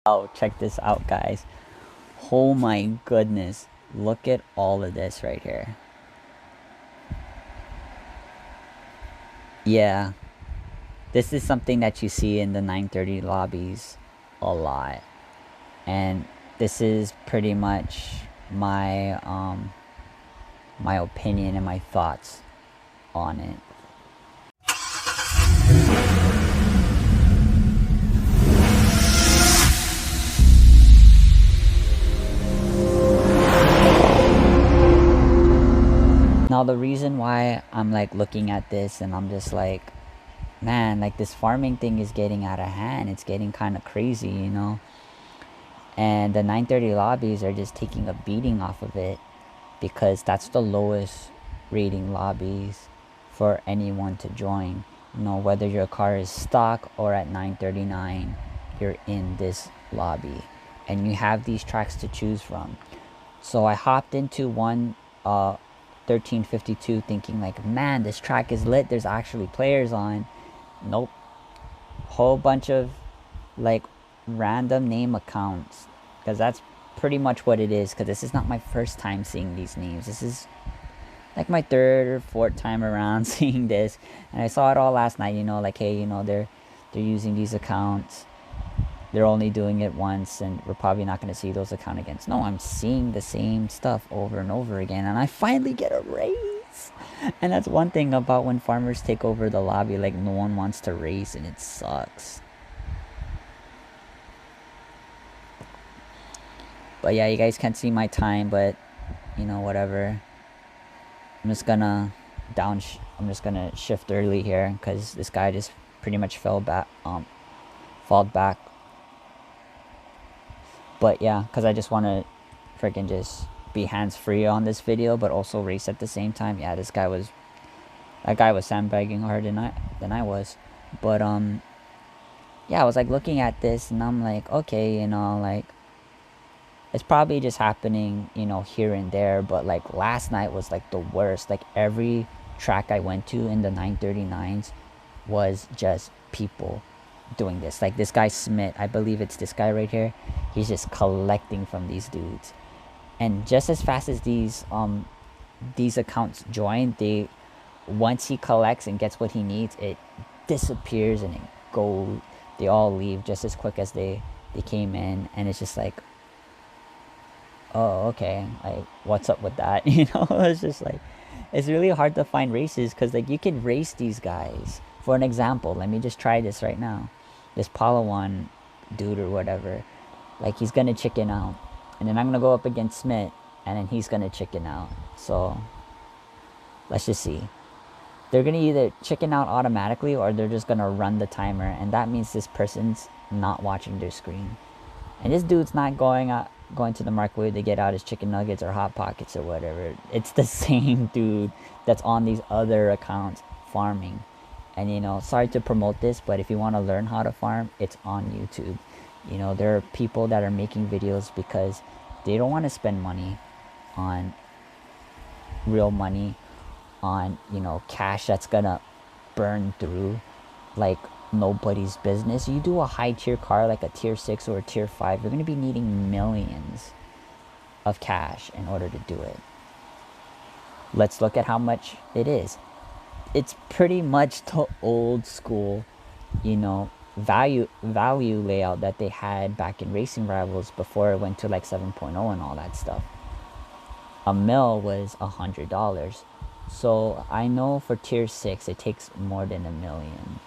Oh, check this out, guys. Oh my goodness. Look at all of this right here. Yeah, this is something that you see in the 930 lobbies a lot. And this is pretty much my opinion and my thoughts on it. Now the reason why I'm like looking at this and I'm just like, man, like this farming thing is getting out of hand. It's getting kind of crazy, you know? And the 930 lobbies are just taking a beating off of it because that's the lowest rating lobbies for anyone to join. You know, whether your car is stock or at 939, you're in this lobby and you have these tracks to choose from. So I hopped into one 1352 thinking like, man, this track is lit, there's actually players on. Nope. Whole bunch of like random name accounts, because that's pretty much what it is, because this is not my first time seeing these names. This is like my third or fourth time around seeing this, and I saw it all last night, you know, like, hey, you know, they're using these accounts, they're only doing it once and we're probably not going to see those accounts again. No, I'm seeing the same stuff over and over again, and I finally get a raise. And that's one thing about when farmers take over the lobby, like no one wants to race and it sucks. But yeah, you guys can't see my time, but you know, whatever. I'm just gonna I'm just gonna shift early here because this guy just pretty much fell back, fall back. But yeah, because I just want to freaking just be hands free on this video, but also race at the same time. Yeah, that guy was sandbagging harder than I was. But yeah, I was like looking at this and I'm like, okay, you know, like it's probably just happening, you know, here and there, but like last night was like the worst. Like every track I went to in the 939s was just people doing this. Like this guy Smith, I believe it's this guy right here, he's just collecting from these dudes. And just as fast as these accounts join, they, once he collects and gets what he needs, it disappears and they all leave just as quick as they came in. And it's just like, oh, okay, like what's up with that? You know, it's just like, it's really hard to find races because like you can race these guys. For an example, let me just try this right now. This Palawan dude or whatever, like he's gonna chicken out, and then I'm gonna go up against Smith, and then he's gonna chicken out. So let's just see. They're gonna either chicken out automatically or they're just gonna run the timer, and that means this person's not watching their screen, and this dude's not going to the microwave to get out his chicken nuggets or hot pockets or whatever. It's the same dude that's on these other accounts farming. And you know, sorry to promote this, but if you want to learn how to farm, it's on YouTube. You know, there are people that are making videos because they don't want to spend money on real money, on, you know, cash that's gonna burn through like nobody's business. You do a high tier car like a tier 6 or a tier 5, you're gonna be needing millions of cash in order to do it. Let's look at how much it is. It's pretty much the old school, you know, value layout that they had back in Racing Rivals before it went to like 7.0 and all that stuff. A mil was $100. So I know for tier 6 it takes more than $1 million.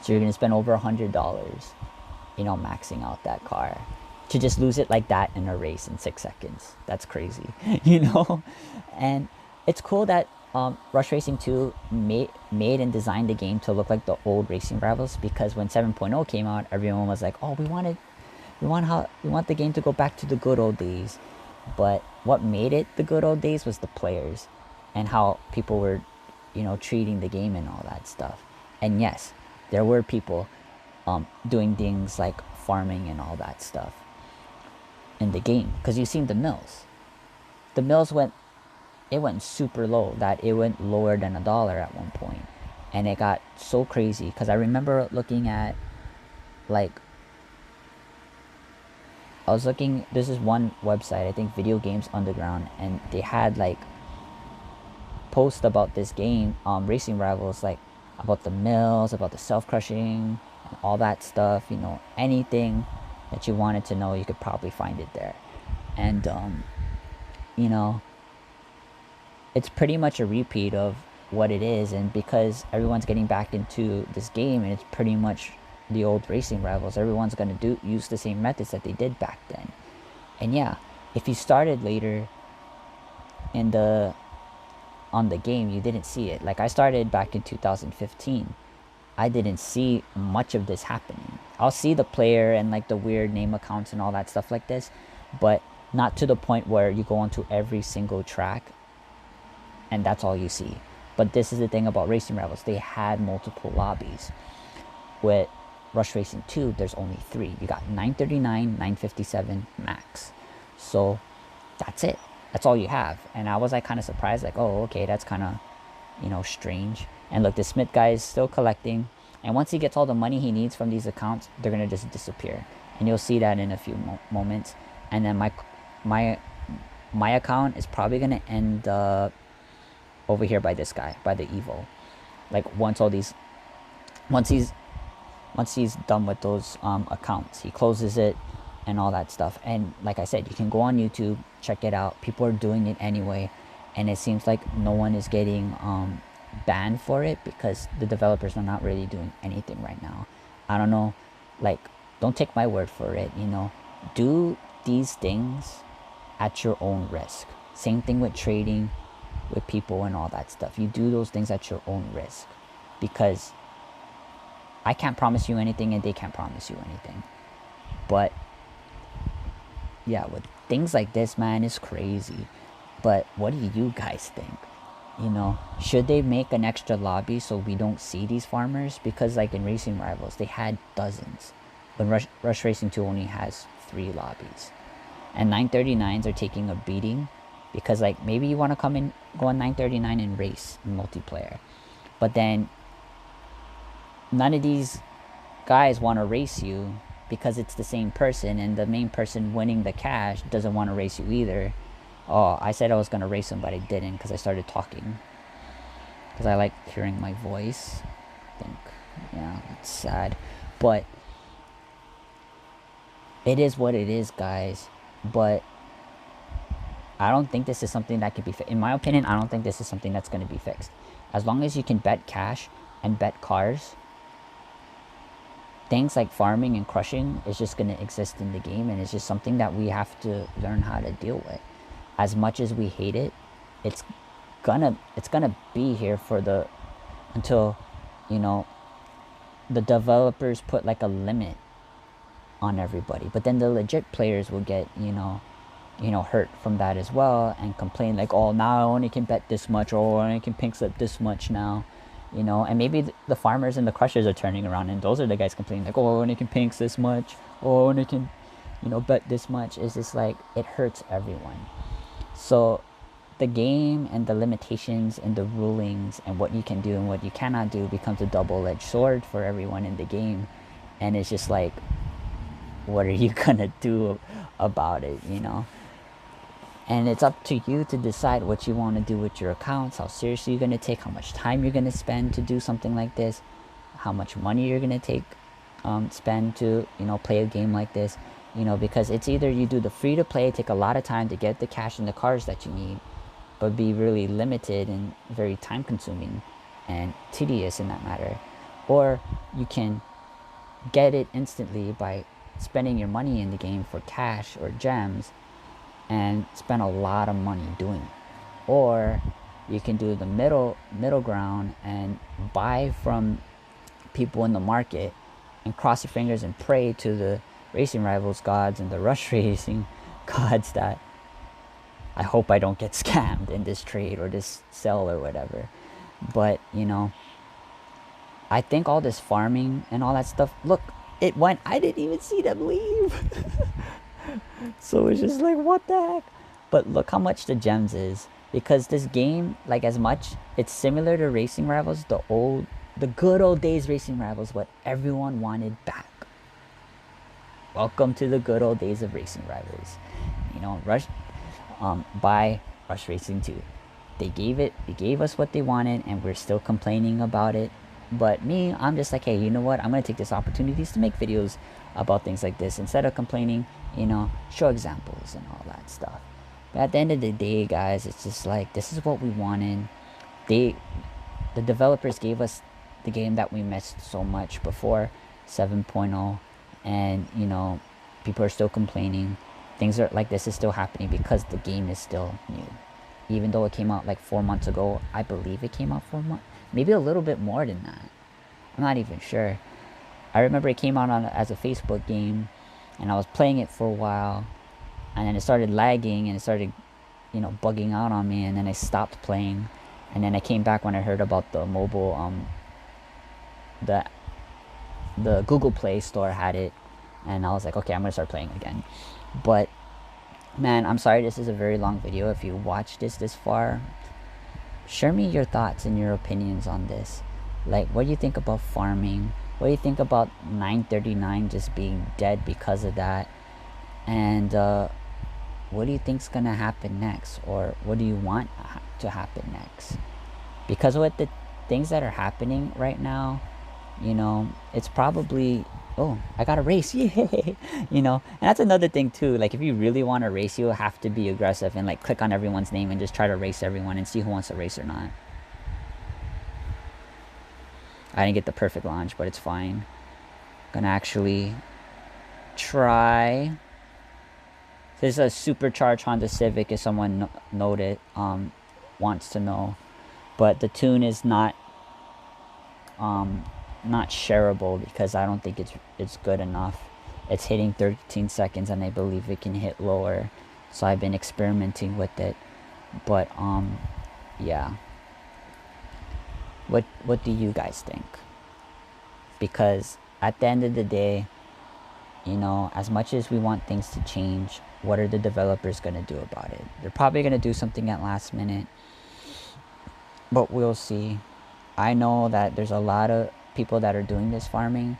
So you're gonna spend over $100, you know, maxing out that car to just lose it like that in a race in 6 seconds. That's crazy, you know. And it's cool that Rush Racing 2 made and designed the game to look like the old Racing Rivals, because when 7.0 came out, everyone was like, oh, we want the game to go back to the good old days. But what made it the good old days was the players and how people were, you know, treating the game and all that stuff. And yes, there were people doing things like farming and all that stuff in the game, because you've seen the mills. The mills went super low, that it went lower than $1 at one point, and it got so crazy because I remember looking at like I was looking, this is one website, I think Video Games Underground, and they had like posts about this game, Racing Rivals, like about the mills, about the self-crushing, and all that stuff, you know, anything that you wanted to know, you could probably find it there. And, you know, it's pretty much a repeat of what it is, and because everyone's getting back into this game and it's pretty much the old Racing Rivals, everyone's going to use the same methods that they did back then. And yeah, if you started later in the on the game, you didn't see it. Like I started back in 2015, I didn't see much of this happening. I'll see the player and like the weird name accounts and all that stuff like this, but not to the point where you go onto every single track and that's all you see. But this is the thing about Racing Rivals, they had multiple lobbies. With Rush Racing 2, there's only 3. You got 939, 957 max. So that's it. That's all you have. And I was like kind of surprised, like, oh, okay, that's kind of, you know, strange. And look, the Smith guy is still collecting. And once he gets all the money he needs from these accounts, they're going to just disappear. And you'll see that in a few moments. And then my account is probably going to end over here by this guy, by the Evo. Like once he's done with those accounts, he closes it and all that stuff. And like I said, you can go on YouTube, check it out. People are doing it anyway, and it seems like no one is getting banned for it because the developers are not really doing anything right now. I don't know, like, don't take my word for it, you know. Do these things at your own risk. Same thing with trading with people and all that stuff. You do those things at your own risk, because I can't promise you anything and they can't promise you anything. But yeah, with things like this, man, it's crazy. But what do you guys think? You know, should they make an extra lobby so we don't see these farmers? Because like in Racing Rivals, they had dozens, but Rush Racing 2 only has 3 lobbies. And 939s are taking a beating because like maybe you want to come in, go on 939 and race in multiplayer, but then none of these guys want to race you because it's the same person, and the main person winning the cash doesn't want to race you either. Oh, I said I was going to race him, but I didn't because I started talking. Because I like hearing my voice. I think, yeah, it's sad. But it is what it is, guys. But I don't think this is something that can be fixed. In my opinion, I don't think this is something that's going to be fixed. As long as you can bet cash and bet cars, things like farming and crushing is just going to exist in the game, and it's just something that we have to learn how to deal with. As much as we hate it, it's gonna be here for until, you know, the developers put like a limit on everybody. But then the legit players will get, you know, hurt from that as well and complain like, oh, now I only can bet this much, or I only can pink slip this much now, you know. And maybe the farmers and the crushers are turning around, and those are the guys complaining like, oh, I only can pinks this much, or I only can, you know, bet this much. It's just like, it hurts everyone. So the game and the limitations and the rulings and what you can do and what you cannot do becomes a double-edged sword for everyone in the game. And it's just like, what are you gonna do about it, you know? And it's up to you to decide what you want to do with your accounts, how seriously you're going to take, how much time you're going to spend to do something like this, how much money you're going to spend to, you know, play a game like this, you know, because it's either you do the free to play, take a lot of time to get the cash and the cars that you need, but be really limited and very time consuming and tedious in that matter, or you can get it instantly by spending your money in the game for cash or gems and spend a lot of money doing it. Or you can do the middle ground and buy from people in the market and cross your fingers and pray to the Racing Rivals gods and the Rush Racing gods that I hope I don't get scammed in this trade or this sell or whatever. But, you know, I think all this farming and all that stuff, look, it went, I didn't even see them leave. So it's just like, what the heck? But look how much the gems is, because this game, like, as much, it's similar to Racing Rivals, the good old days Racing Rivals, what everyone wanted back. welcome to the good old days of racing rivals. You know, by Rush Racing 2. They gave us what they wanted, and we're still complaining about it. But me, I'm just like, hey, you know what? I'm gonna take this opportunities to make videos about things like this instead of complaining. You know, show examples and all that stuff. But at the end of the day, guys, it's just like this is what we wanted. The developers gave us the game that we missed so much before 7.0, and you know, people are still complaining. Things are like this is still happening because the game is still new. Even though it came out like 4 months ago, I believe it came out 4 months, maybe a little bit more than that. I'm not even sure. I remember it came out as a Facebook game, and I was playing it for a while, and then it started lagging and it started, you know, bugging out on me, and then I stopped playing, and then I came back when I heard about the mobile, the Google Play Store had it, and I was like, okay, I'm gonna start playing again. But man, I'm sorry this is a very long video. If you watched this far, share me your thoughts and your opinions on this. Like, what do you think about farming? What do you think about 939 just being dead because of that? And what do you think's gonna happen next? Or what do you want to happen next? Because with the things that are happening right now, you know, it's probably, oh, I got a race, yay! You know, and that's another thing too. Like, if you really want to race, you'll have to be aggressive and like click on everyone's name and just try to race everyone and see who wants to race or not. I didn't get the perfect launch, but it's fine. Gonna actually try. This is a supercharged Honda Civic, if someone wants to know, but the tune is not shareable because I don't think it's good enough. It's hitting 13 seconds, and I believe it can hit lower, so I've been experimenting with it. But yeah, what do you guys think? Because at the end of the day, you know, as much as we want things to change, what are the developers going to do about it? They're probably going to do something at last minute, but we'll see. I know that there's a lot of people that are doing this farming.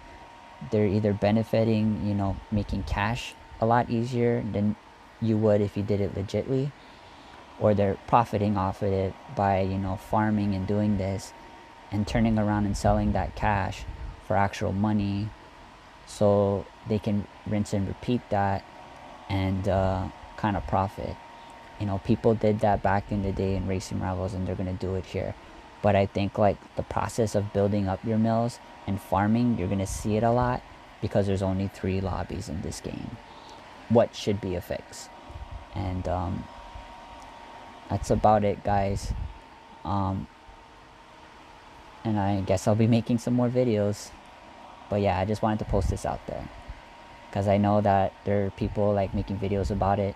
They're either benefiting, you know, making cash a lot easier than you would if you did it legitly, or they're profiting off of it by, you know, farming and doing this and turning around and selling that cash for actual money, so they can rinse and repeat that and kind of profit. You know, people did that back in the day in Racing Rivals, and they're going to do it here. But I think like the process of building up your mills and farming, you're going to see it a lot because there's only 3 lobbies in this game. What should be a fix? And that's about it, guys. And I guess I'll be making some more videos. But yeah, I just wanted to post this out there because I know that there are people like making videos about it,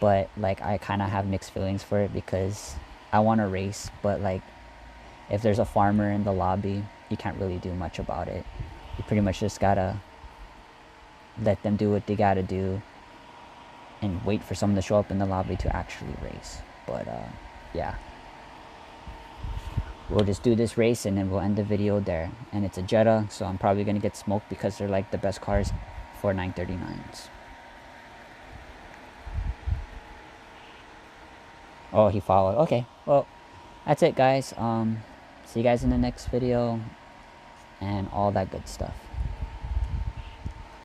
but like I kind of have mixed feelings for it because I want to race, but like if there's a farmer in the lobby, you can't really do much about it. You pretty much just gotta let them do what they gotta do and wait for someone to show up in the lobby to actually race. But yeah, we'll just do this race and then we'll end the video there. And it's a Jetta, so I'm probably gonna get smoked because they're like the best cars for 939s. Oh, he followed. Okay, well, that's it, guys. See you guys in the next video and all that good stuff.